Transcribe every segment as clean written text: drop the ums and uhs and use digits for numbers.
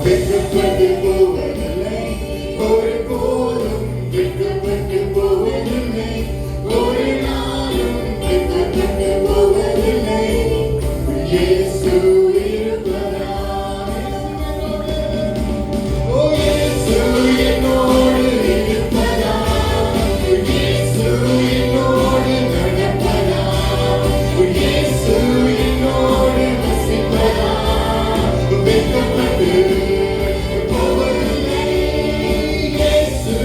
வெட்கப்பட்டு போவதில்லை, ஒரு போதும் வெட்கப்பட்டு போவதில்லை, ஒரு நாளும் வெட்கப்பட்டு போவதில்லை. இயேசு இருப்பதால், ஓ இயேசு என்னோடு இருப்பதால், இயேசு என்னோடு நடப்பதால், இயேசு என்னோடு வசிப்பதால் வெட்கப்பட்டு போவதில்லை. இயேசு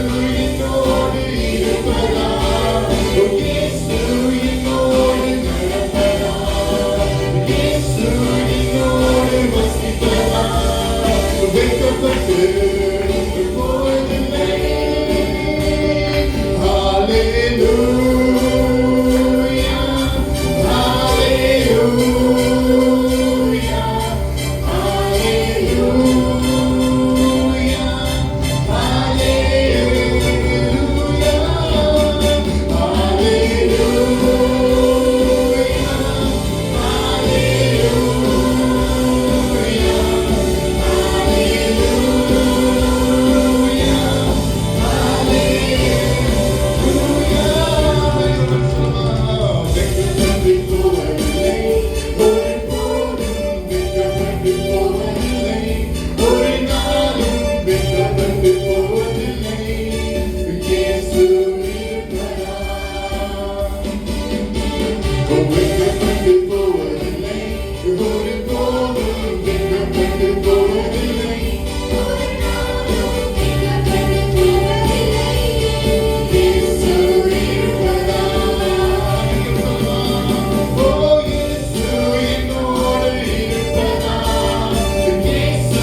என்னோடு இருப்பதால், இயேசு என்னோடு நடப்பதால், இயேசு என்னோடு வசிப்பதால் வெட்கப்பட்டு போவதில்லை. ஹல்லேலூயா, ஹல்லேலூயா, ஹல்லேலூயா, ஹல்லேலூயா, வெட்கப்பட்டு போவதில்லை, ஒரு போதும் வெட்கப்பட்டு போவதில்லை, ஒரு நாளும் வெட்கப்பட்டு போவதில்லை. இயேசு இருப்பதால் வெட்கப்பட்டு போவதில்லை, ஒரு போதும் வெட்கப்பட்டு போவதில்லை, ஒரு நாளும் வெட்கப்பட்டு போவதில்லை. இயேசு இருப்பதால், ஓ இயேசு என்னோடு இருப்பதால், இயேசு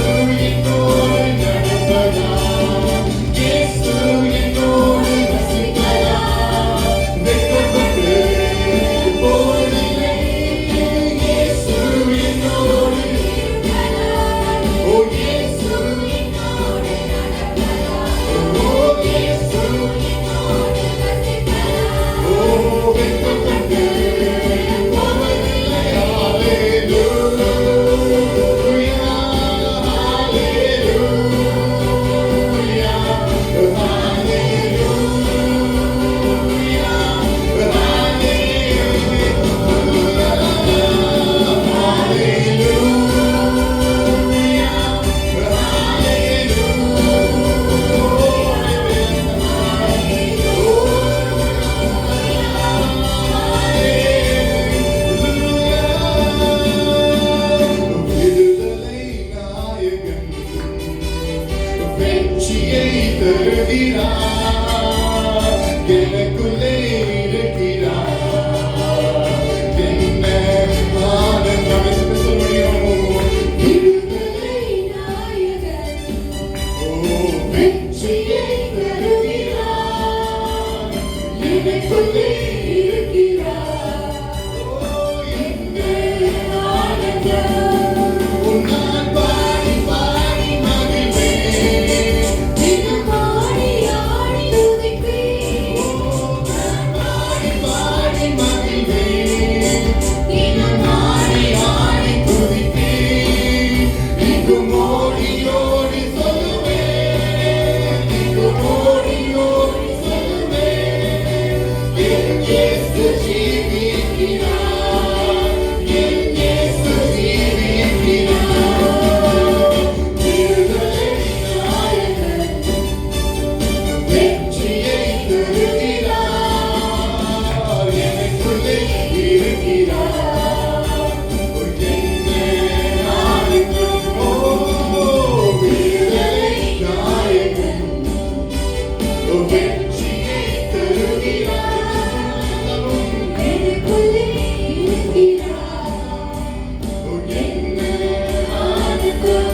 என்னோடு நடப்பதால், இயேசு என்னோடு வசிப்பதால் வெட்கப்பட்டு போவதில்லை. இயேசு என்னோடு இருப்பதால், ஓ இயேசு என்னோடு நடப்பதால், ஓ இயேசு என்னோடு வசிப்பதால், ஓ வெட்கப்பட்டு போவதில்லை. ஹல்லேலூயா, ஹல்லேலூயா, விடுதலை நாயகன் வெற்றியை தருகிறார், எனக்குள்ளே இருக்கிறார். என்ன ஆனந்தம் என்று சொல்ல முடியும். விடுதலை நாயகன், ஓ வெற்றியை தருகிறார், எனக்குள்ளே இருக்கிறார். ஓ என்ன ஆனந்தம். உன்னால் பாடி பாடி மகிழ்வேன், தினம் பாடி ஆடி துதிப்பேன். நான் பாடி பாடி மகிழ்வேன், தினம் பாடி ஆடி துதிப்பேன். எங்கும் ஓடி ஓடி சொல்லுவேன், எங்கும் ஓடி ஓடி சொல்லுவேன். என் இயேசு ஜீவிக்கிறார், என் இயேசு ஜீவிக்கிறார். விடுதலை நாயகன் வெற்றியை தருகிறார், எனக்குள்ளே இருக்கிறார். என்ன ஆனந்தம். ஓ விடுதலை நாயகன் வெற்றியை தருகிறார், எனக்குள்ளே இருக்கிறார். என்ன ஆனந்தம்.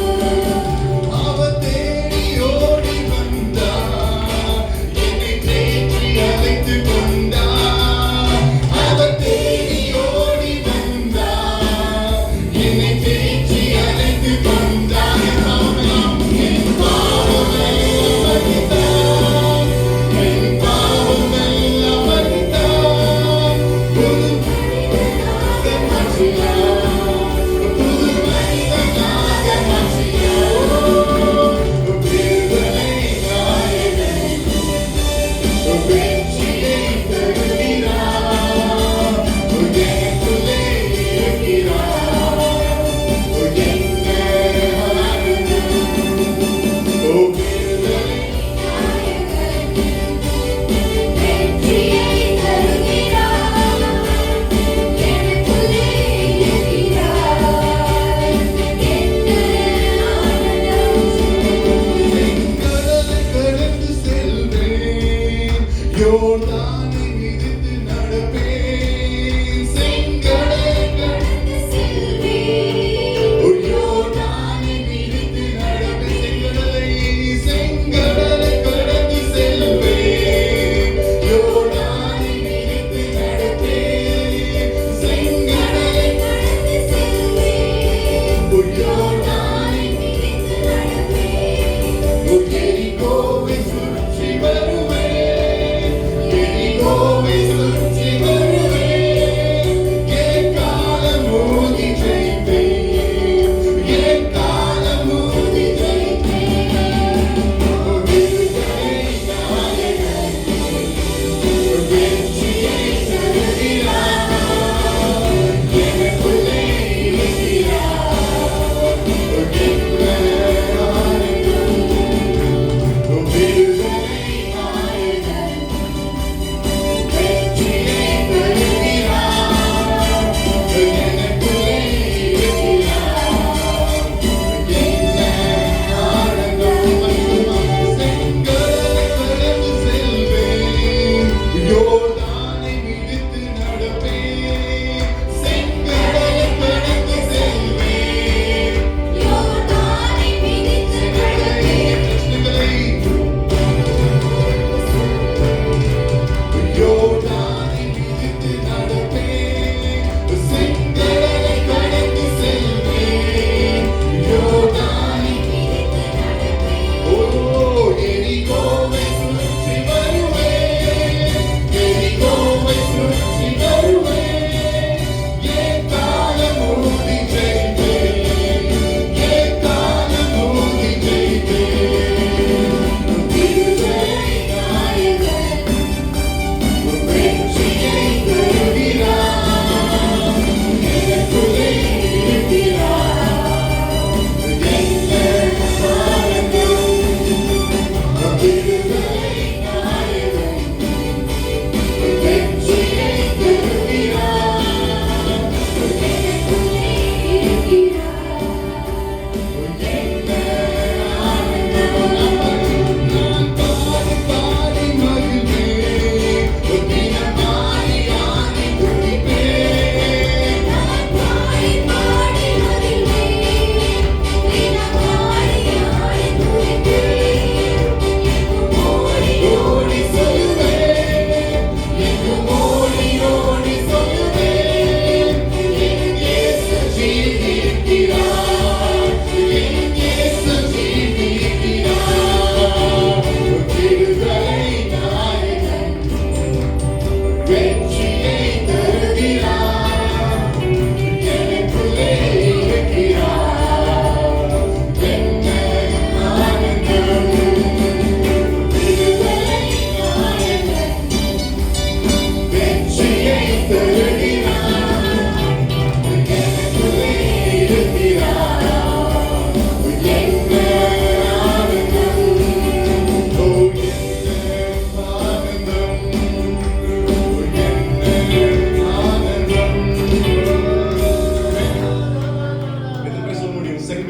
அவர் தேடி ஓடி வந்தார், என்னை தேற்றி அழைத்து கொண்டார். அவர் தேடி ஓடி வந்தார், என்னை தேற்றி அழைத்து கொண்டார். என் பாவமெல்லாம் மன்னித்தார், என் பாவமெல்லாம் மன்னித்தார். புது மனிதனாக மாற்றினார், புது மனிதனாக மாற்றினார்.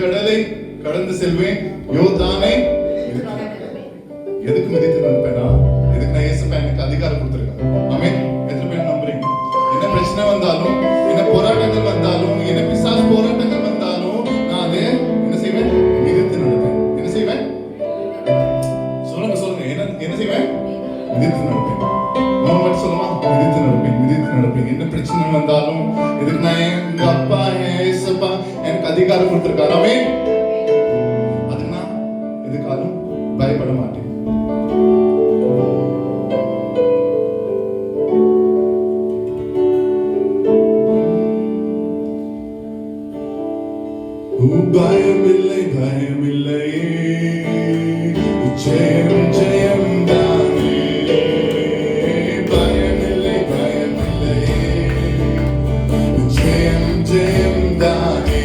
செங்கடலை கடந்து செல்வேன், யோர்தானை எதுக்கு மிதித்து நடப்பேனா? எதுக்கு நான் இயேசு எனக்கு அதிகாரம் கொடுத்திருக்கேன். ஆமென். எத்தனை பேர் நம்புறீங்க? என்ன பிரச்சனை வந்தாலும், என்ன போராட்டங்கள் வந்தாலும், என்ன பிசாசு போராட்டங்கள் வந்தாலும், நான் அதை என்ன செய்வேன்? மிதித்து நடப்பேன். என்ன செய்வேன்? சொல்லுங்க சொல்லுங்க. என்ன செய்வேன்? மிதித்து நடப்பேன். நம்ம மட்டும் சொல்லுமா? மிதித்து நடப்பேன், மிதித்து நடப்பேன். என்ன பிரச்சனை வந்தாலும், இதுக்கு நான் எங்க அப்பா, என் இயேசப்பா எனக்கு அதிகாரம் கொடுத்திருக்காரு. ஆமென். அதுக்கு நான் எதுக்காலும் பயப்பட மாட்டேன். பயமில்லை பயமில்லையே, ஜெயம் ஜெயம் தானே. பயமில்லை பயமில்லையே, ஜெயம் ஜெயம் தானே.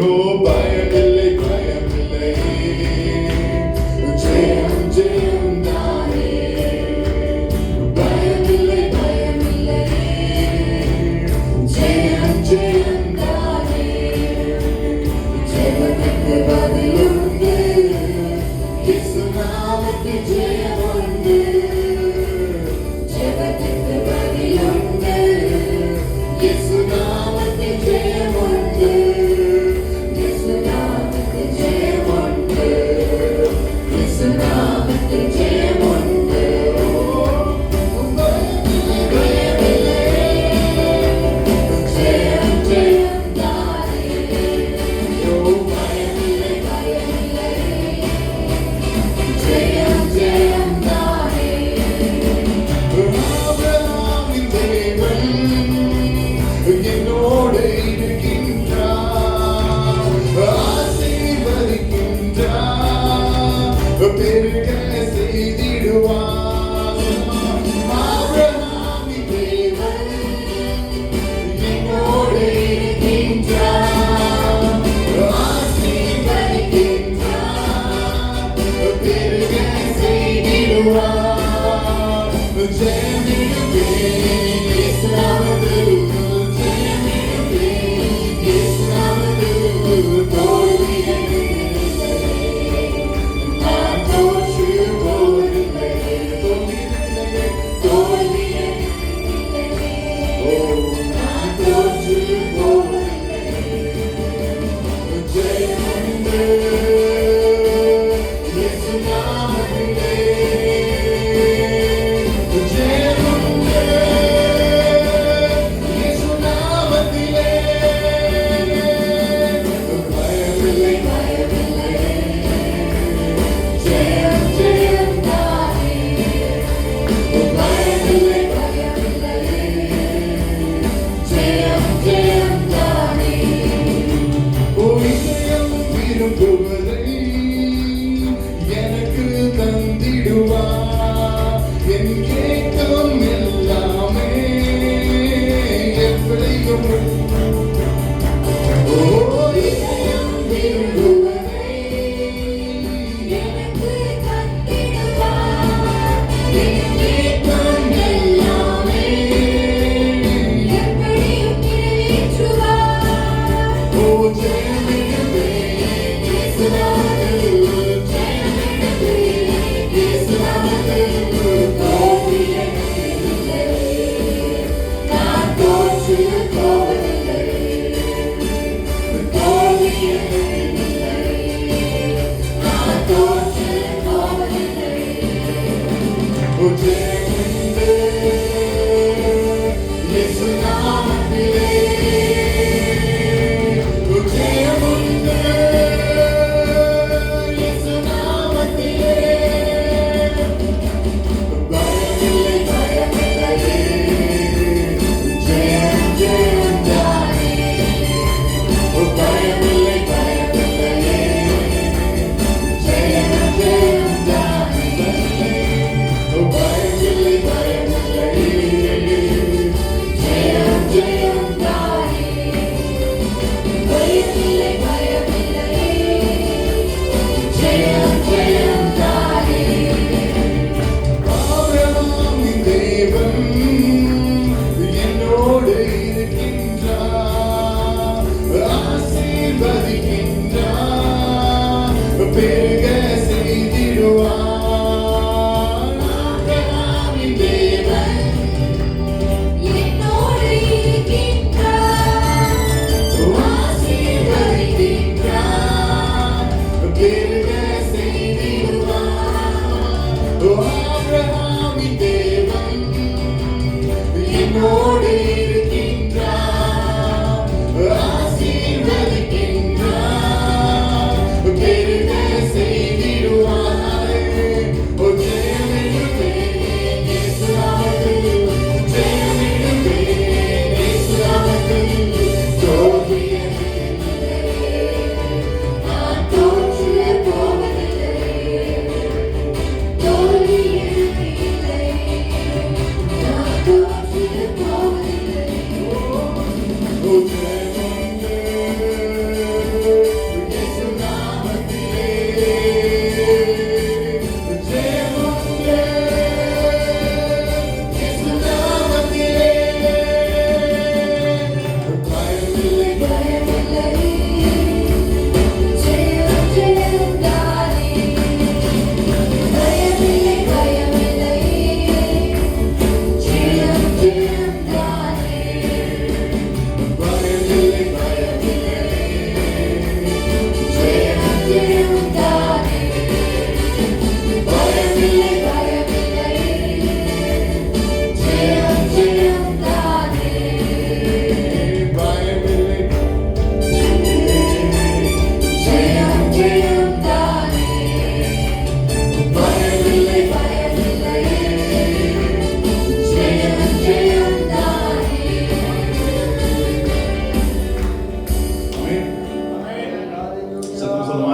ஓ பயமில்லை பயமில்லையே, ஜெயம் ஜெயம் தானே. பயமில்லை பயமில்லையே, ஜெயம் ஜெயம் Yes,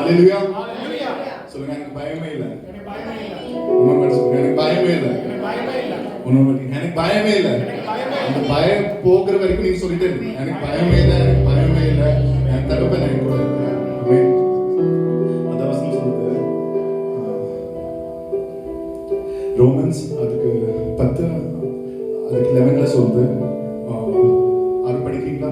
ஹalleluya சொல்லுங்க எனக்கு பயமே இல்ல இன்னொரு சொல்லுங்க எனக்கு பயமே இல்ல எனக்கு பயமே இல்ல அந்த பயம் போகிற வரைக்கும் நீங்க சொல்லிட்டே இருங்க எனக்கு பயமே இல்ல என் தகப்பன் எனக்கு கூட இருக்காரு ஆமென் அந்த வசனம் சொல்லுது ரோமன்ஸ் அதுக்கு 10 அதுக்கு 11ல சொல்லுது அது படிக்கிறீங்களா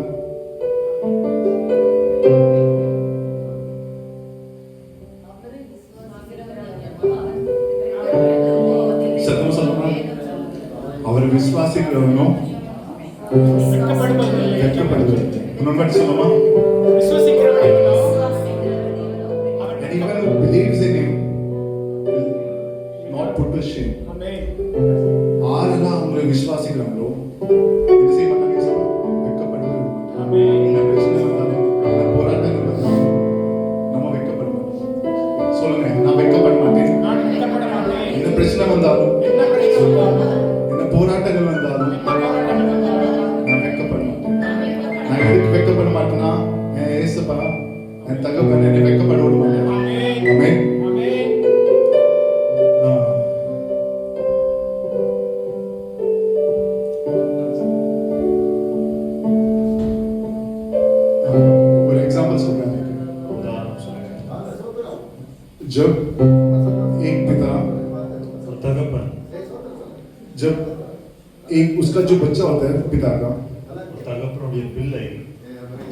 சத்தமா சொல்லுங்க அவர் விசுவாசிக்கிறவனோ வெட்கப்படுவதில்லை இன்னொரு வாட்டி சொல்லுமா anyone who believes in him will not put to shame ஆரெல்லாம் அவங்களை விசுவாசிக்கிறாங்களோ என்ன செய்ய மாட்டாங்க வெட்கப்படுவது என்ன பிரச்சனை வந்தாலும் என்ன போராட்டங்கள் வந்தாலும் நம்ம வெட்கப்பட மாட்டோம் சொல்லுங்க நான் வெட்கப்பட மாட்டேன் என்ன பிரச்சனை வந்தாலும் என்ன போராட்டங்கள் வந்தாலும் நான் வெட்கப்பட மாட்டேன் நான் எதுக்கு வெட்கப்பட மாட்டேன்னா என் ஏசப்பா என் தகப்பன் என்னை வெட்கப்பட விட மாட்டேன் ஆமென் ஒரு எக்ஸாம்பிள் சொல்றேன் जब एक पिता जब एक उसका जो बच्चा होता है पिता का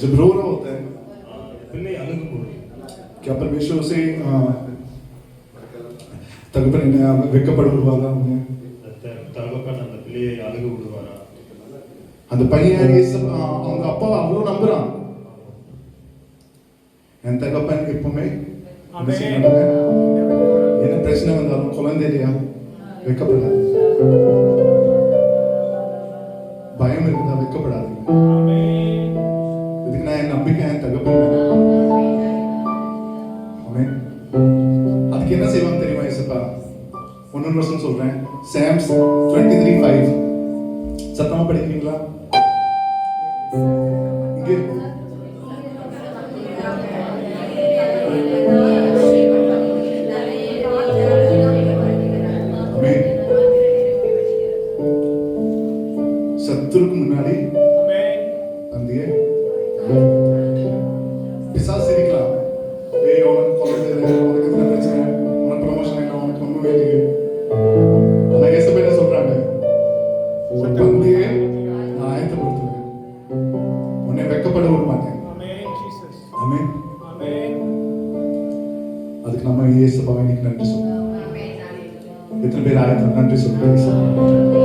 जब रो रहा होता है क्या परमेश्वर उसे तगपन வெட்கப்பட விடுவாங்க அந்த பையன் அவங்க அப்பா அவ்வளவு நம்புறான் என் தகப்பன் எப்பவுமே என்ன பிரச்சனை வந்தாலும் குழந்தை இல்லையா வெட்கப்படாது பயம் இருந்தா வெட்கப்படாது இதுக்கு நான் என் நம்பிக்கை என் தகப்பன் அதுக்கு என்ன செய்வாங்க தெரியுமா ஏசப்பா இன்னொரு வருஷம் சொல்றேன் சாம்ஸ் 23:5 சத்தமா படிக்கிறீங்களா இங்கே சத்துருக்கு முன்னாடி அந்த பிசாசு சிரிக்கலாம் ஏய் உனக்கு குழந்தை இல்லை உனக்கு எத்தனை பிரச்சனை உனக்கு ப்ரமோஷன் இல்லை உனக்கு ஒன்றும் வேலையே ஆனா ஏசப்பா என்ன சொல்றாங்க பந்தியை நான் ஆயத்தப்படுத்துவேன் உன்னை வெட்கப்பட விட மாட்டேன் ஆமென் அதுக்கு நம்ம ஏசப்பா இன்னைக்கு நன்றி சொல்லுவோம் எத்தனை பேர் ஆயத்தம் நன்றி சொல்லுங்க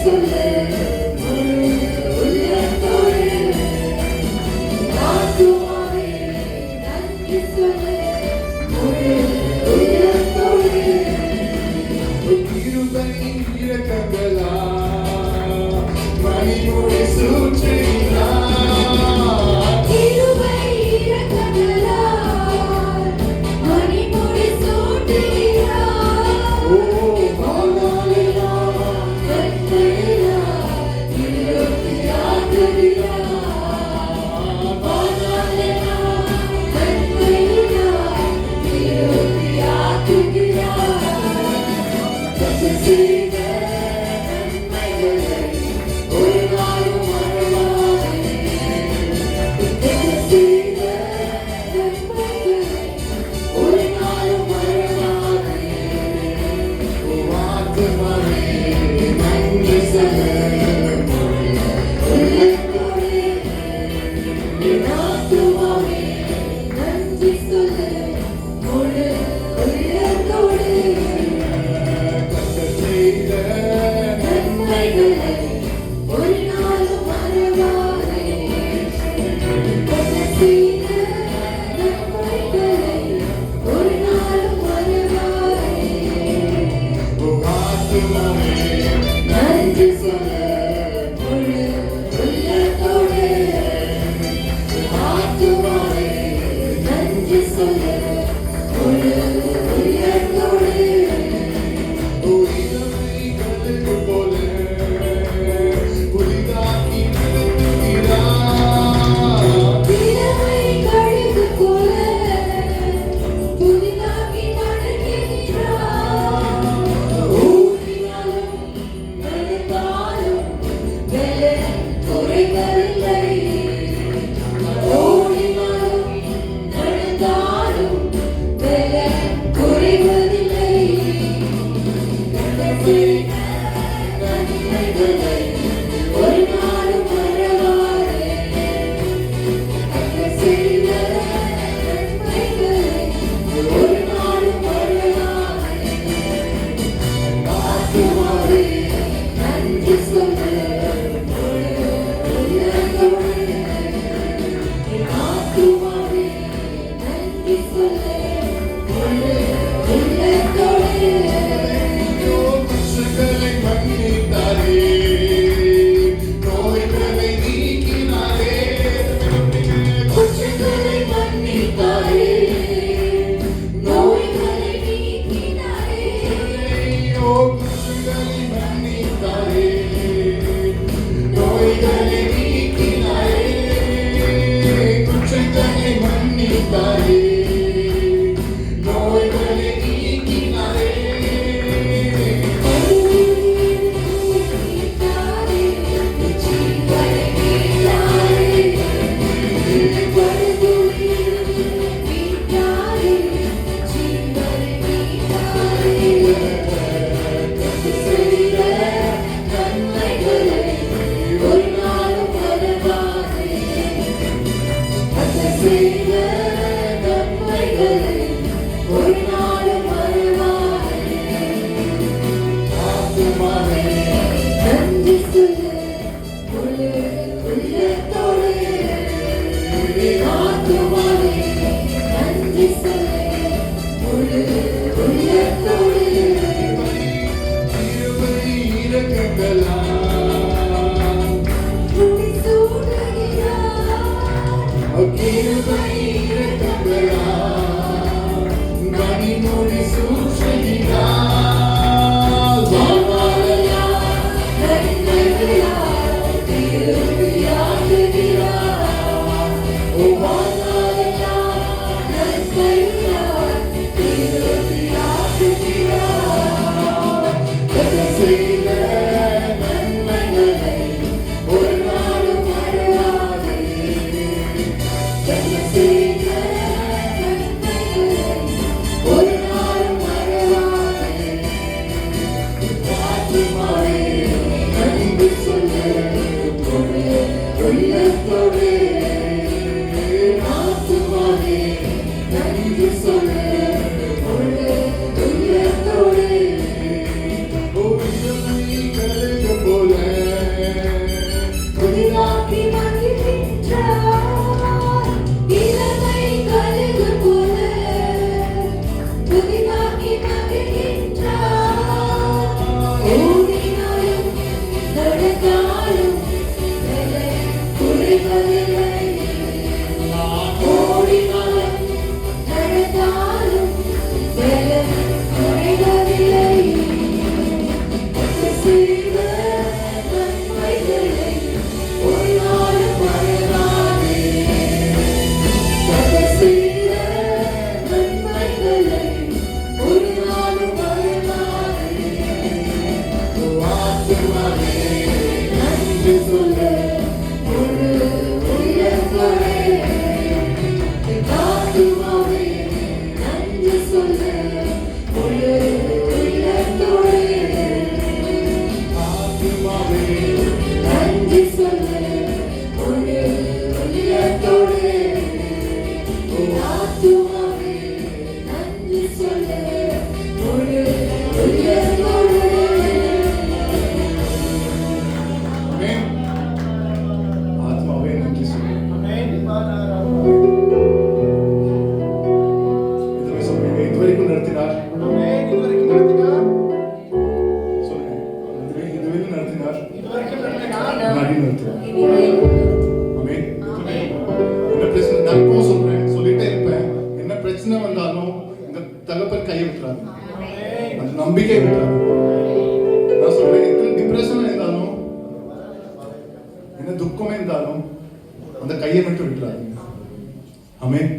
சொல்லு முழு உள்ளத்தோடு. ஆத்துமாவே நன்றி சொல்லு முழு உள்ளத்தோடு. கிருபையின் இரக்கங்களால் மணிமுடி சூற்றுகிறார். கிருபை இரக்கங்களால் மணிமுடி சூட்டுகிறார். ஓ வாழ்நாளெல்லாம் கண்களினால் திருப்தியாக்குகிறார். வாழ்நாளெல்லாம் கண்களினால் திருப்தியாக்குகிறார். செய்த நன்மைகளை ஒரு நாளும் மறவாதே. செய்த நன்மைகளை ஒரு நாளும் மறவாதே. ஆத்துமாவே நன்றி சொல்லு உள்ளத்தோடு. என் ஆத்துமாவே நன்றி சொல்லு முழு உள்ளத்தோடு. செய்த நன்மைகளை ஒரு நாளும் மறவாதே. செய்த நன்மைகளை ஒரு நாளும் மறவாதே. ஆத்துமாவே நன்றி சொல்லு முழு உள்ளத்தோடு. ஆத்துமாவே நன்றி சொல்லு முழு உள்ளத்தோடு. உயிரை கழுகு போல புதிதாக்கி நடத்துகிறார். திறமை கழுகு போல புதிதாக்கி நடத்துகிறார். ஓடினாலும் நடந்தாலும் பலன் குறைவதில்லை. ஓடினாலும் நடந்தாலும் பலன் குறைவதில்லை. செய்த நன்மைகளை ஒரு நாளும் மறவாதே. செய்த நன்மைகளை ஒரு நாளும் மறவாதே. ஆத்துமாவே நன்றி சொல்லு முழு உள்ளத்தோடு. என் ஆத்துமாவே நன்றி சொல்லு முழு உள்ளத்தோடு. குற்றங்களை மன்னித்தாரே, நோய்களை நீக்கினாரே. குற்றங்களை மன்னித்தாரே, நோய்களை நீக்கினாரே. ஓ குற்றங்களை மன்னித்தாரே, நோய்களை நீக்கினாரே. குற்றங்களை மன்னித்தாரே, நோய்களை நீக்கினாரே. மீட்டாரே, ஜீவனை மீட்டாரே. படுதுயில் மீட்டாரே, ஜீவனை மீட்டாரே. செய்த நன்மைகளை ஒரு நாளும் மறவாதே. செய்த நன்மைகளை ஒரு நாளும் மறவாதே. ஆத்துமாவே நன்றி சொல்லு முழு உள்ளத்தோடு. ஆத்துமாவே நன்றி சொல்லு முழு உள்ளத்தோடு. கிருபை இரக்கங்களால் முடிசூட்டுகிறார். கிருபை இரக்கங்களால் மணிமுடி சூற்றுகிறார். வாழ்நாளெல்லாம் நன்மைகளால் திருப்தியாக்குகிறார். வாழ்நாளெல்லாம் நன்மைகளால் திருப்தியாக்குகிறார். செய்த நன்மைகளை ஒரு நாளும் மறவாதே. செய்த நன்மைகளை ஒரு நாளும் மறவாதே. ஆத்துமாவே நன்றி சொல்லு நன்றி சொல்லு முழு உள்ளத்தோடே ஆத்துமாவே நன்றி சொல்லு முழு உள்ளத்தோடே ஆத்துமாவே நன்றி சொல்லு முழு உள்ளத்தோடே ஆத்துமாவே நன்றி சொல்லு முழு உள்ளத்தோடே ஆமென். ஆத்மாவே நன்றி சொல்லு. இதுவரை சொல்லுங்க. இதுவரைக்கும் நடத்தினார். சொல்லுங்க. இதுவரைக்கும் நடத்தினார். முன்னாடி நடத்துவார். ஆமென். என்ன பிரச்சனை நான் இப்போ சொல்றேன், சொல்லிட்டே இருப்பேன். என்ன பிரச்சனை வந்தாலும் இந்த தகப்பன் கையை விட்டுறாரு. அந்த நம்பிக்கை விட்டுறாரு. நான் சொல்றேன், எத்தனை டிப்ரெஷன் இருந்தாலும் என்ன துக்கமே இருந்தாலும் அந்த கையை மட்டும் விட்டுறாரு. ஆமென்.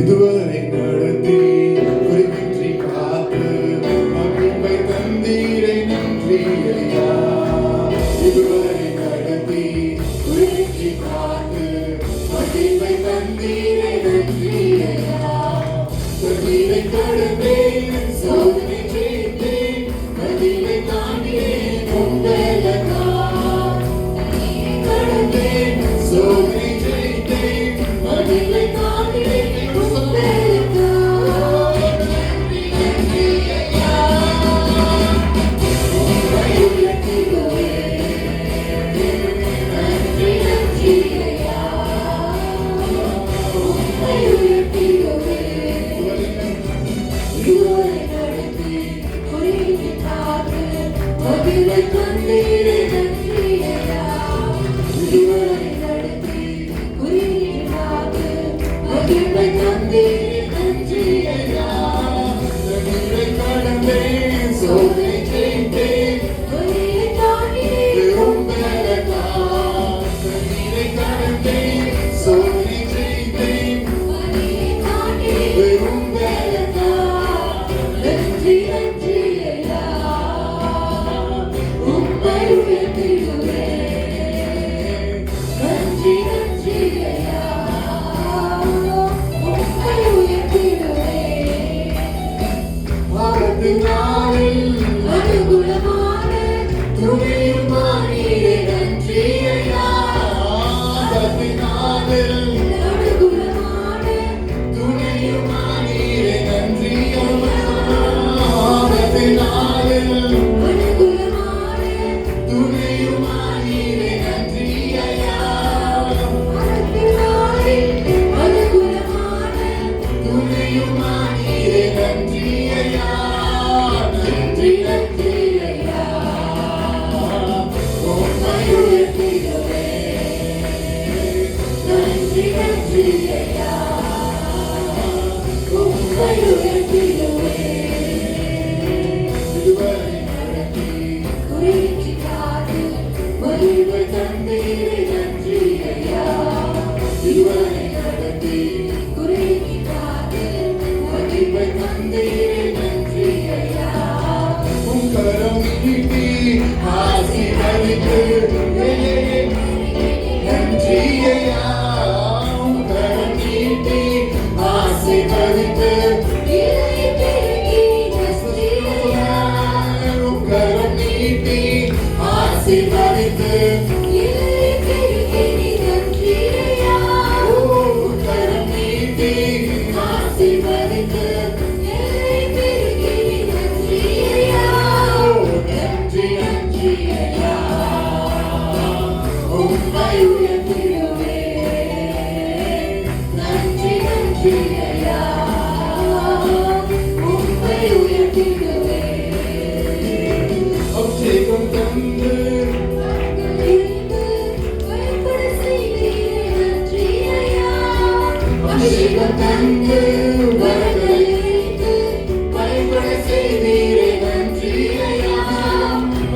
இதுவரை நடத்தி குறிப்பின்றி காத்து மகிழ்வை தந்தீரை நன்றி ஐயா. இதுவரை நடத்தி குறிப்பின்றி காத்து மகிழ்வை தந்தீரை நன்றி ஐயா. கண்ணீரை கடந்தேன், சோதனை ஜெயித்தேன், நதியை தாண்டினேன் உங்களக்காய். கடந்தேன், சோதனை ஜெயித்தேன், நதியை தாண்டினேன்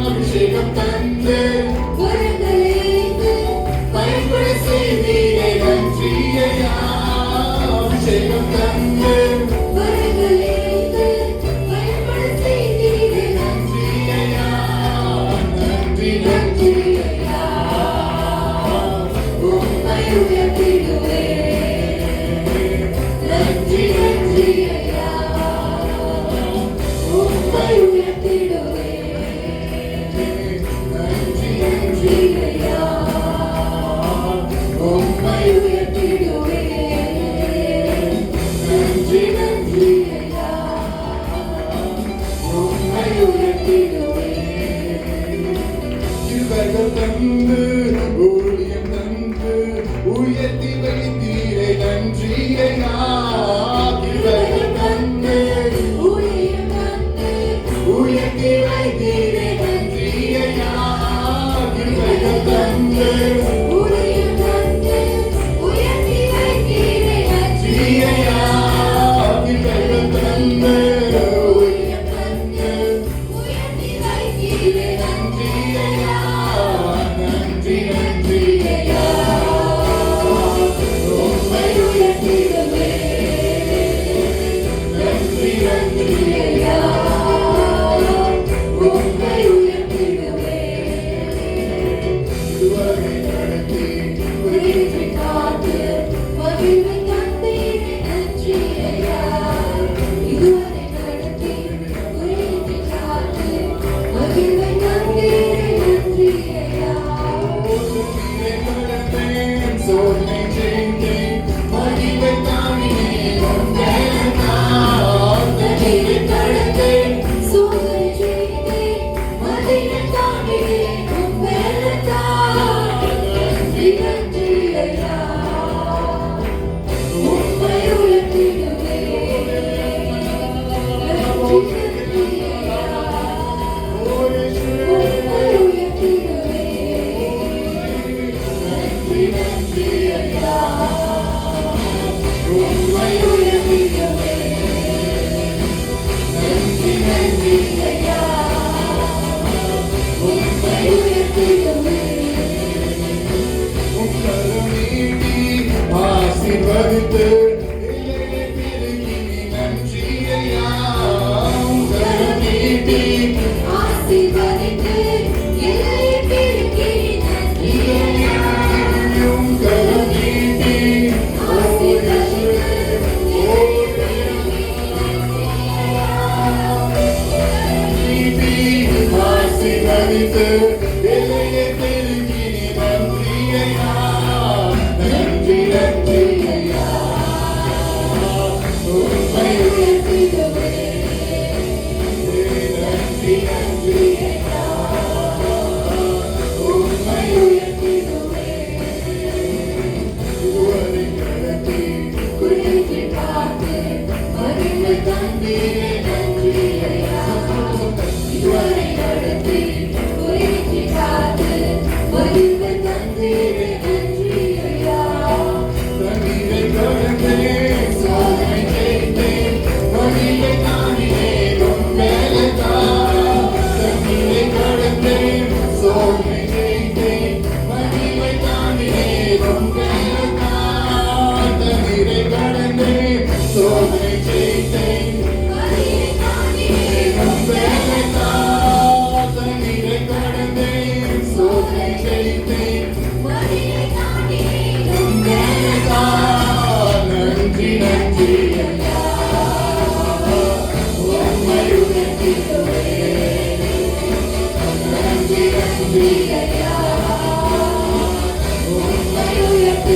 அபிஷேகம் தந்து தந்து ஊழியம் தந்து உயர்த்தி வைத்தீரே நன்றி ஐயா. கிருபைகள் தந்து ஊழியம் தந்து உயர்த்தி வைத்தீரே நன்றி ஐயா. கிருபைகள் தந்து ஊழியம் தந்து உயர்த்தி வைத்தீரே நன்றி ஐயா. கிருபைகள் தந்து ஊழியம் தந்து உயர்த்தி வைத்தீரே நன்றி ஐயா. நன்றி நன்றி ஐயா உம்மை உயர்த்திடுவே நன்றி நன்றி ஐயா உம்மை உயர்த்திடுவே இதுவரை நடத்தி உயிரை காத்து மகிழ்வை தந்தீரே நன்றி ஐயா. இதுவரை நடத்தி உயிரை காத்து மகிழ்வை தந்தீரே நன்றி ஐயா. சோதனை செய்தேன் மகிழ்வை தாங்கினேன் மகிழ்வை தடுத்தேன் சோதனை செய்தேன் மகிழ்வை தாங்கினேன் உம் மேலத்தான். நன்றி நன்றி ஐயா உம்மை உயர்த்திடுவே நன்றி நன்றி ஐயா உம்மை உயர்த்திடுவே நன்றி நன்றி ஐயா உம்மை உயர்த்திடுவே நன்றி நன்றி ஐயா உம்மை உயர்த்திடுவே ஆசீர்வதித்து எல்லையை பெருகி நன்றி ஐயா. கரம் நீட்டி ஆசீர்வதித்து எல்லையை பெருக்கி நன்றி ஐயா. கரம் நீட்டி ஆசீர்வதித்து எல்லையை பெருக்கி நன்றி ஐயா. நீட்டி ஆசீர்வதித்து எல்லையை பெருகி நன்றி ஐயா. நன்றி நன்றி ஐயா. உம்மை உயர்த்திடுவே நன்றி நன்றி ஐயா உம்மை உயர்த்திடுவே இதுவரை நடத்தி குறித்து பார்த்து மகிழ்வை தந்தீரே நன்றி ஐயா. இதுவரை நடத்தி குறித்து பார்த்து மகிழ்வை தந்தீரே நன்றி ஐயா. தண்ணீரை கடந்தேன் சோதனை செய்தேன் மகிழ்வை தாங்கினேன் உன் மேலத்தான். தண்ணீரை கடந்தேன் சோதனை செய்தேன் மகிழ்வை தாங்கினேன் உன் மேலத்தான். தண்ணீரை கடந்தேன் சோதனை செய்தேன் மகிழ்வை தாங்கினேன் உன் மேலத்தான். தண்ணீரை கடந்தேன் சோதனை செய்தேன் மகிழ்வை தாங்கினேன் உம் மேலத்தான். நன்றி நன்றி ஐயா உம்மை உயர்த்திடுவே நன்றி நன்றி ஐயா உம்மை உயர்த்திடுவே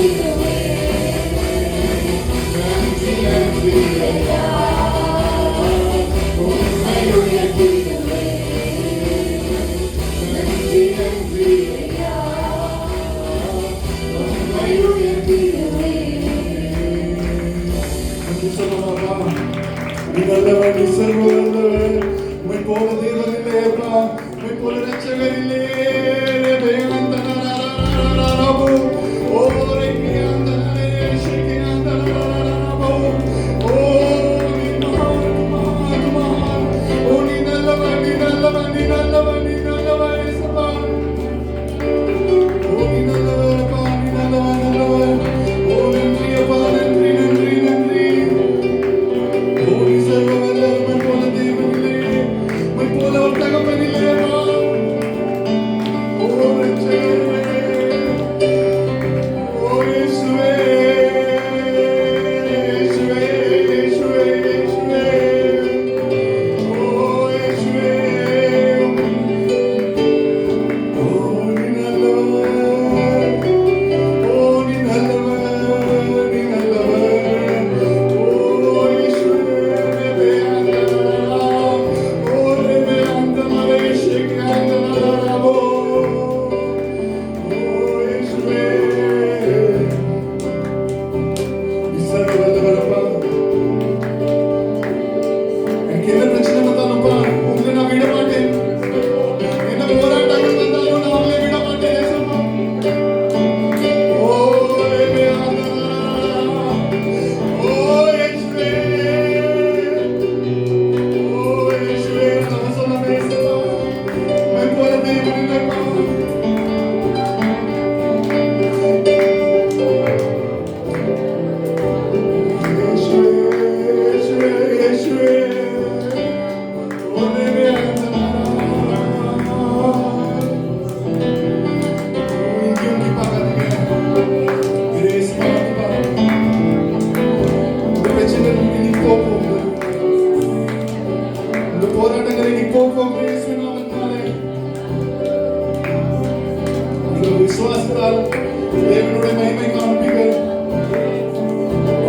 தேவனுடைய மகிமை காண்பீர்கள்.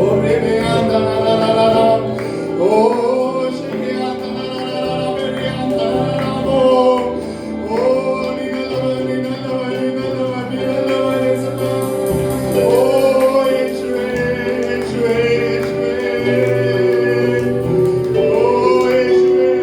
ஓ ரேபேயாந்தா ஓ ஷேகேயாந்தா மேரியாந்தா ஓ நீ நல்லவர் இயேசுவே. ஓ இயேசுவே இயேசுவே இயேசுவே. ஓ இயேசுவே.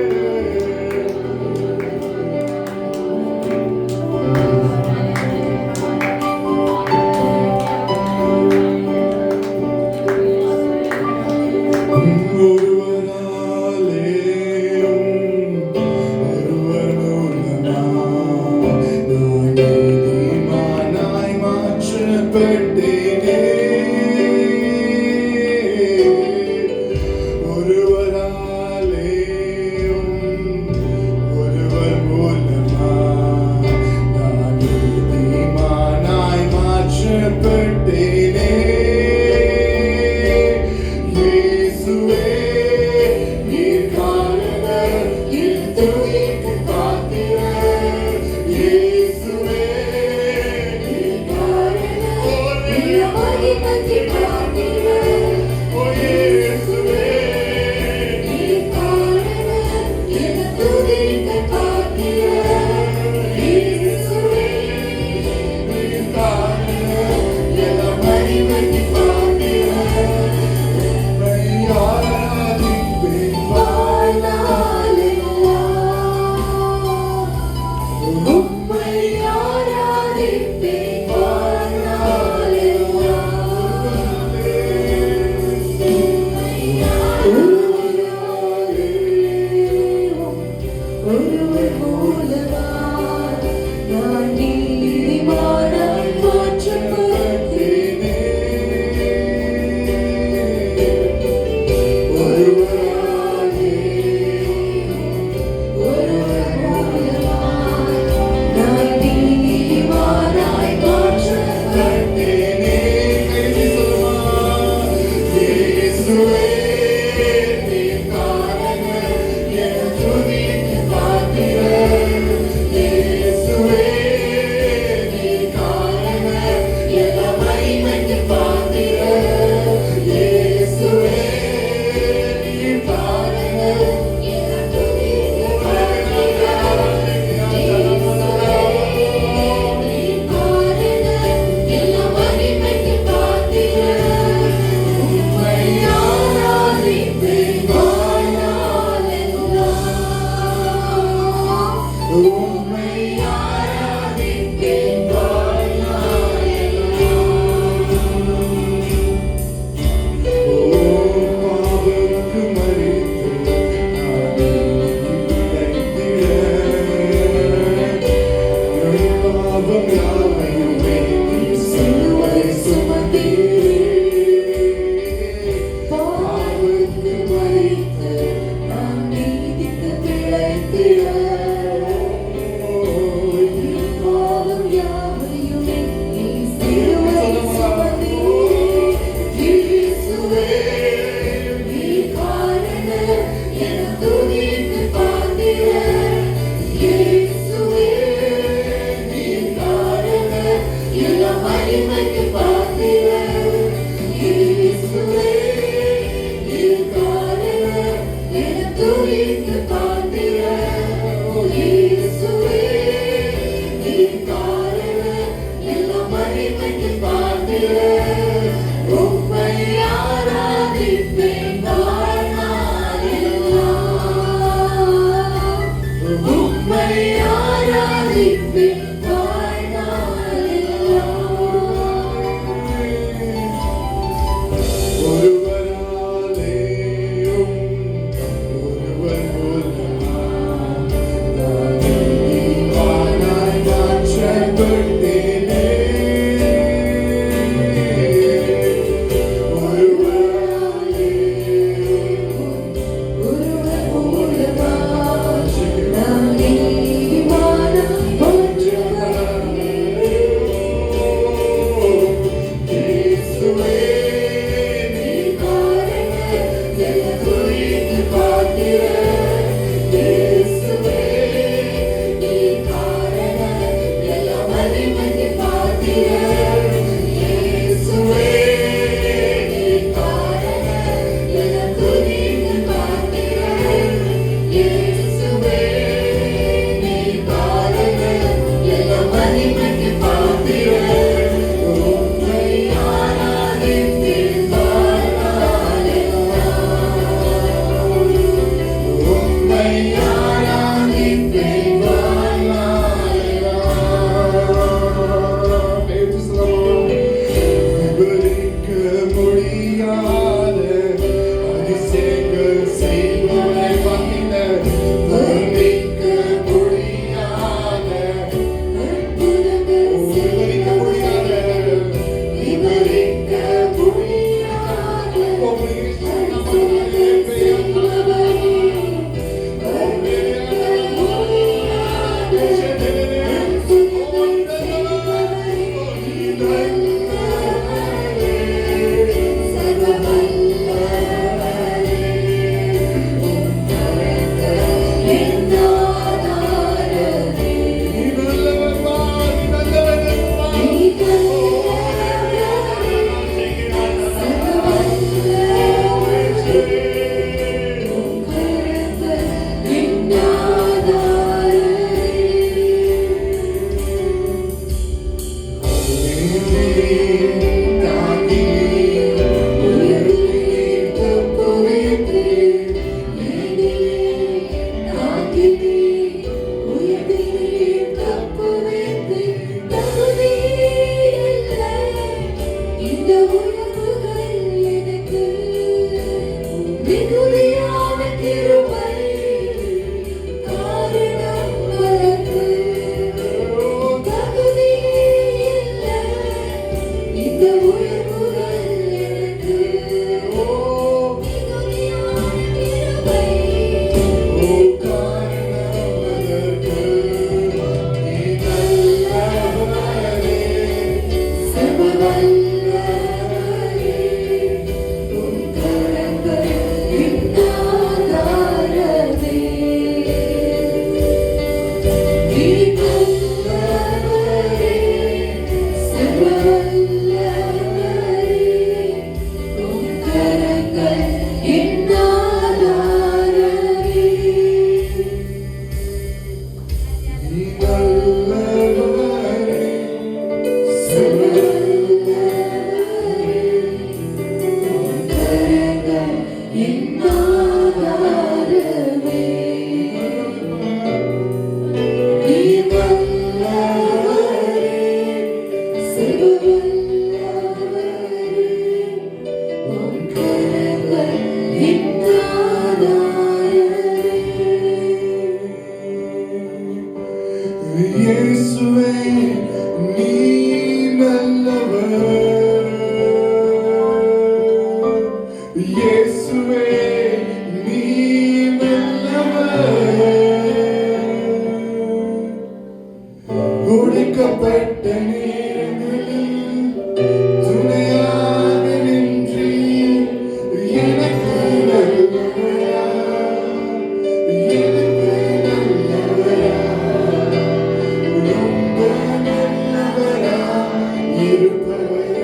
இயேசுவே நீ நல்லவர். இயேசுவே நீ நல்லவர். ஒடுக்கப்பட்ட நேரங்களில் துணையாக நின்றீர். எனக்கு நல்லவரா, எனக்கு நல்லவரா, ரொம்ப நல்லவரா இருப்பவரே.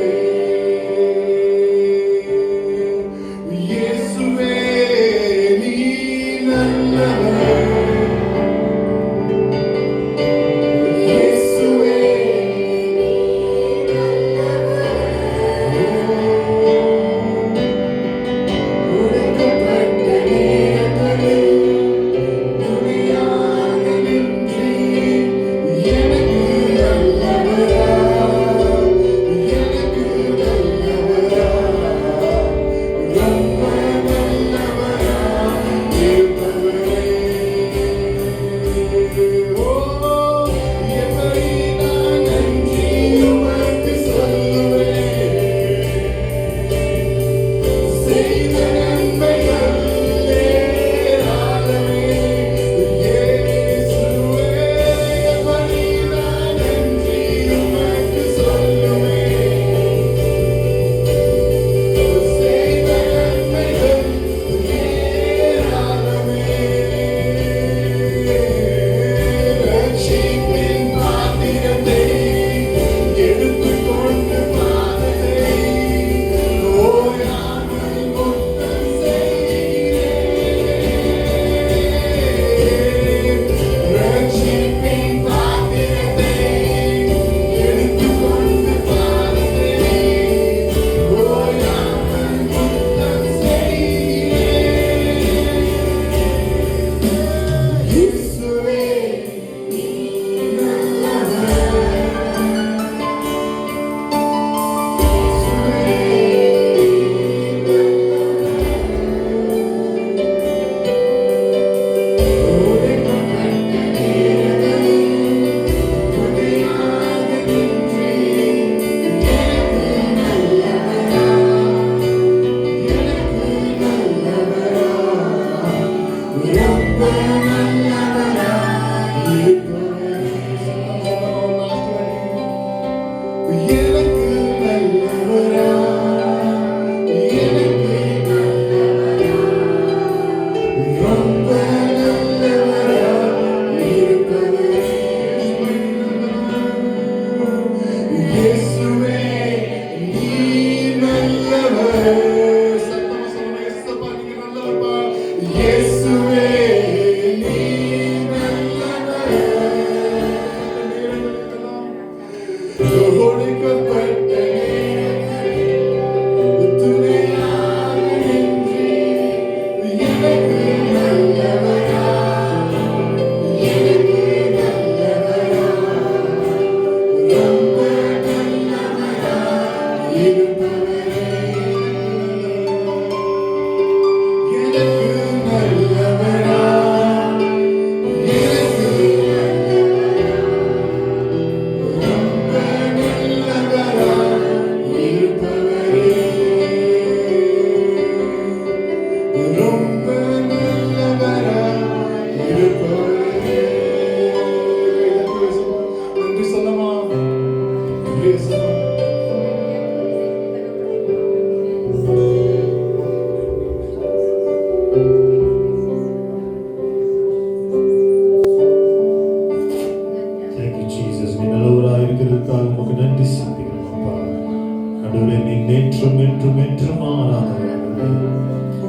ஆண்டவரே நீர் நேற்றும் என்றும் என்றும் மாறாதவர்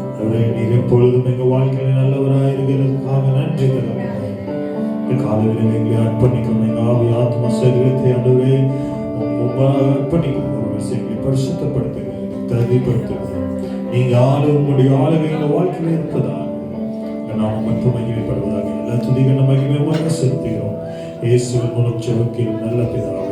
ஆண்டவரே நீர் எப்பொழுதும் எங்க வாழ்க்கையில் நல்லவராய் இருக்கிறதுக்காக நன்றி தகப்பனே. இந்த காலையில் எங்களை அர்ப்பணிக்கும் எங்க ஆவி ஆத்மா சரீரத்தை ஆண்டவரே அர்ப்பணிக்கும் ஒரு விஷயங்களை பரிசுத்தப்படுத்துங்க, தகுதிப்படுத்துங்க. நீங்க உங்களுடைய ஆளுகை எங்க வாழ்க்கையில் இருப்பதாக நாம் மட்டும் மகிமைப்படுவதாக எல்லா துதிகள் மகிமை செலுத்துகிறோம். இயேசுவின் மூலம் ஜெபிக்கிறோம் நல்ல பிதாவே.